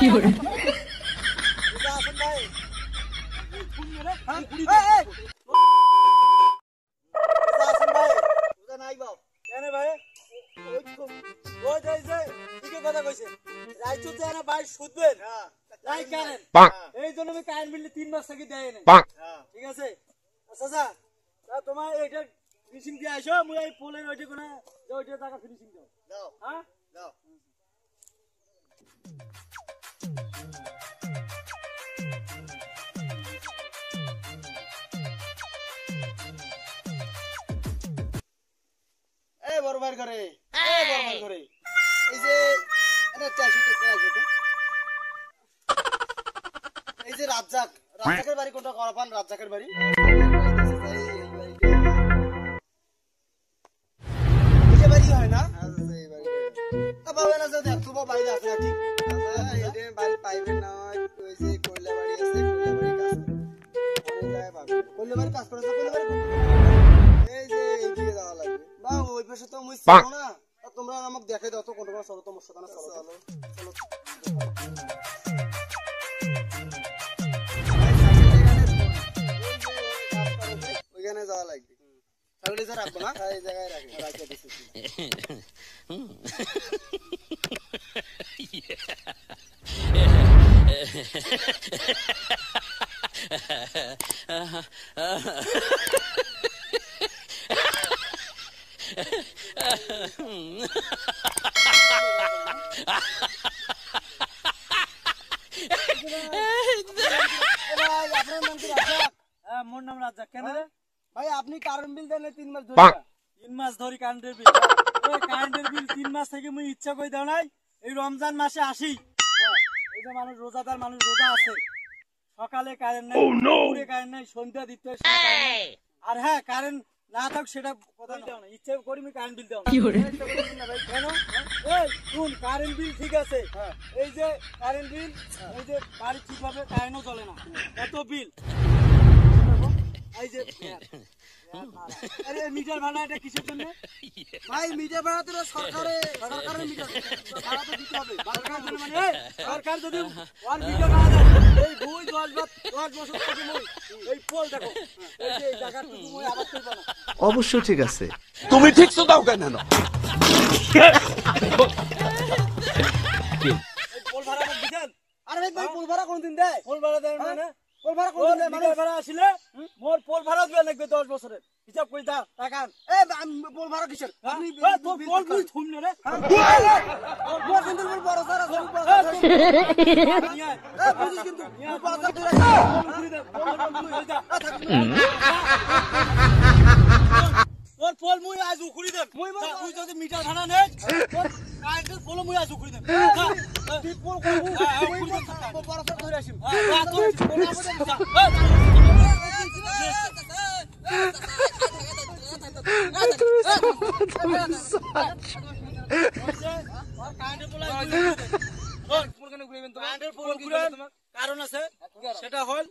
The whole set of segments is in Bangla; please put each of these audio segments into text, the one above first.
কি করে আসেন ভাই আসেন ভাই বুঝা নাই বাপ কেন ভাই ওই যাই যে ঠিকই কথা কইছে রাইচু যে না ভাই শুধবেন নাই কারেন এই জন্য আমি কারেন্ট বিল 3 মাস থেকে দেয় নাই ঠিক আছে চাচা তা তোমার এইটা ফিনিশিং দিয়ে আইছো মুই এই পোলের ওইটা কোনা যে ওইটা টাকা ফিনিশিং দাও দাও হ্যাঁ দাও এ বরবার করে এই যে এটা এই যে রাজ্জাকের বাড়ি কোনটা করাপান রাজ্জাকের বাড়ি এই বাড়ি হয় না এই বাড়ি তা বাবা না যদি একটু বাড়ি আছে ঠিক এই বাড়ি পাইবে না ওই যে কইলা বাড়ি আছে কইলা বাড়ি কাজ করে এই যে এইদিকে যাওয়া লাগবে বা ওই পাশে তো মুই ছিল না তোমরা আমাকে দেখাই দাও তো কোনটা চলো তোমার সাথে চলো ওইখানে যাওয়া লাগবে তাহলে যা রাখবো না এই জায়গায় রাখে দিছি মোর নাম রাজ্জাক কেন রে ভাই আপনি কারেন্ট বিল দেন 3 মাস ধরে 3 মাস ধরে কারেন্টের বিল ওই কারেন্টের বিল 3 মাস থেকে মুই ইচ্ছা কই দাও নাই এই রমজান মাসে আসি এই যে মানুষ রোজাদার মানুষ রোজা আছে সকালে কারেন্ট নাই দুপুরে কারেন্ট নাই সন্ধ্যা দিতে আর হ্যাঁ কারেন্ট না থাক সেটা কথা দাও না ইচ্ছা করি আমি কারেন্ট বিল দাও কি করে কেন এই শুন কারেন্ট বিল ঠিক আছে এই যে কারেন্ট বিল এই যে বাড়ি ঠিকভাবে কারেন্টও চলে না কত বিল এই যে আরে মিটার ভাড়া এটা কিসের জন্য ভাই মিটার ভাড়া তো সরকারের মিটার ভাড়া তো দিতে হবে সরকার যদি ওয়ান মিটার ভাড়া দেয় এই 10 বছর থেকে মই এই পোল দেখো এই যে জায়গা তুমি মই আবার করব না অবশ্য ঠিক আছে তুমি ঠিক তো দাও কেন না পোল ভাড়া দিবেন আরে ভাই পোল ভাড়া কোনদিন দেয় পোল ভাড়া দেয় না পোল ভাড়া কোন দিন মানে ভাড়া আসলে মোর পোল ভাড়া দিবা লাগবে 10 বছরের হিসাব কই দাও টাকা এ পোল ভাড়া কিসের আপনি তোর পোল তুই থুমনে রে পোল কিন্তু বড় সারা সব এ বুঝিস কিন্তু বাজার ধরে তোর পোল মুই আজ উখুরি দেব তুই যদি মিটার ভাড়া নেস তোর কারেন্টের পোল মুই আজ উখুরি দেব তুই পোল উখুরি দেব বড় সারা ধরে আসিম তোর পোল আমাদের যা কারণ আছে সেটা হল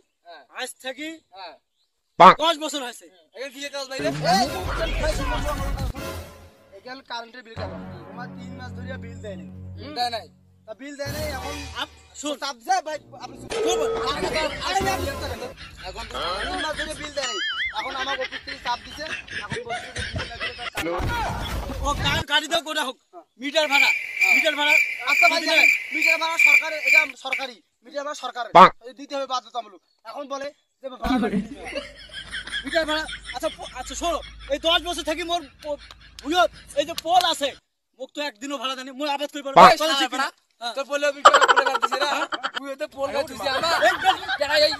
আজ থেকে 10 বছর হয়েছে কারেন্টের বিল তোমার 3 মাস ধরে বিল দেয় নাই বিল দেয় নাই এখন আপনি এখন 3 মাস ধরে বিল দেয় নাই এখন আমার অফিস থেকে চাপ দিছে ও কাটি দাও কোটা হোক মিটার ভাড়া আচ্ছা ভাই মিটার ভাড়া সরকারের এটা সরকারি মিটার ভাড়া সরকারের দিতে হবে বাধ্যতামূলক এখন বলে যে মিটার ভাড়া আচ্ছা শোনো এই 10 বছর থেকে মোর বুঝত এই যে পোল আছে মোক তো একদিনও ভাড়া দেনি মই আবাদ কই পারবো তোর পোলে মিটার পোলে দিছে না তুই তো পোল গাছিস আমার এই